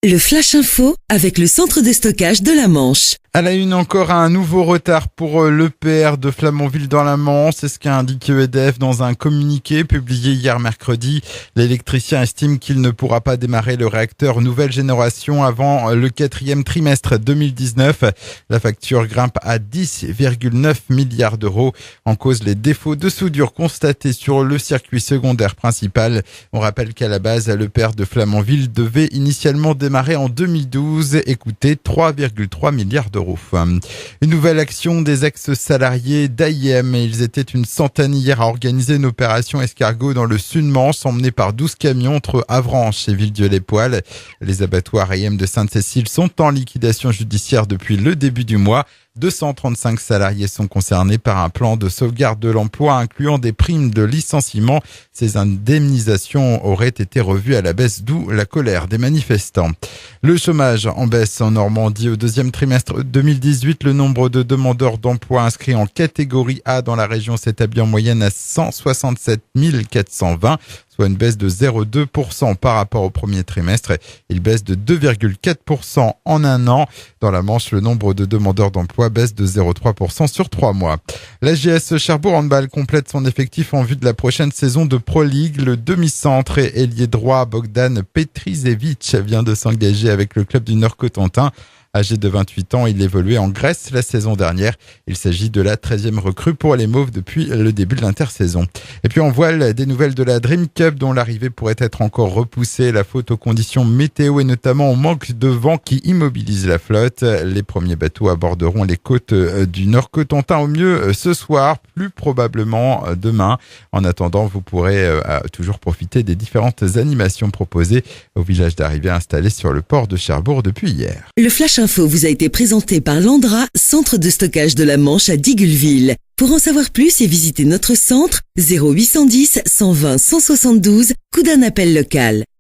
Le Flash Info avec le centre de stockage de la Manche. À la une, encore un nouveau retard pour l'EPR de Flamanville dans la Manche. C'est ce qu'a indiqué EDF dans un communiqué publié hier mercredi. L'électricien estime qu'il ne pourra pas démarrer le réacteur nouvelle génération avant le 4e trimestre 2019. La facture grimpe à 10,9 milliards d'euros. En cause, les défauts de soudure constatés sur le circuit secondaire principal. On rappelle qu'à la base, l'EPR de Flamanville devait initialement démarrer en 2012 et coûter 3,3 milliards d'euros. Une nouvelle action des ex-salariés d'AIM. Ils étaient une centaine hier à organiser une opération escargot dans le Sud-Manche, emmenée par 12 camions entre Avranches et Villedieu-les-Poêles. Les abattoirs AIM de Sainte-Cécile sont en liquidation judiciaire depuis le début du mois. 235 salariés sont concernés par un plan de sauvegarde de l'emploi incluant des primes de licenciement. Ces indemnisations auraient été revues à la baisse, d'où la colère des manifestants. Le chômage en baisse en Normandie au deuxième trimestre 2018. Le nombre de demandeurs d'emploi inscrits en catégorie A dans la région s'établit en moyenne à 167 420. Soit une baisse de 0,2% par rapport au premier trimestre. Il baisse de 2,4% en un an. Dans la Manche, le nombre de demandeurs d'emploi baisse de 0,3% sur 3 mois. L'AGS Cherbourg Handball complète son effectif en vue de la prochaine saison de Pro League. Le demi-centre et ailier droit Bogdan Petrizevich vient de s'engager avec le club du Nord-Cotentin. Âgé de 28 ans, il évoluait en Grèce la saison dernière. Il s'agit de la 13e recrue pour les Mauves depuis le début de l'intersaison. Et puis en voile, des nouvelles de la Dream Cup dont l'arrivée pourrait être encore repoussée. La faute aux conditions météo et notamment au manque de vent qui immobilise la flotte. Les premiers bateaux aborderont les côtes du Nord-Cotentin au mieux ce soir, plus probablement demain. En attendant, vous pourrez toujours profiter des différentes animations proposées au village d'arrivée installé sur le port de Cherbourg depuis hier. Le Flash Info vous a été présenté par Landra, centre de stockage de la Manche à Digueulville. Pour en savoir plus et visiter notre centre, 0810 120 172, coup d'un appel local.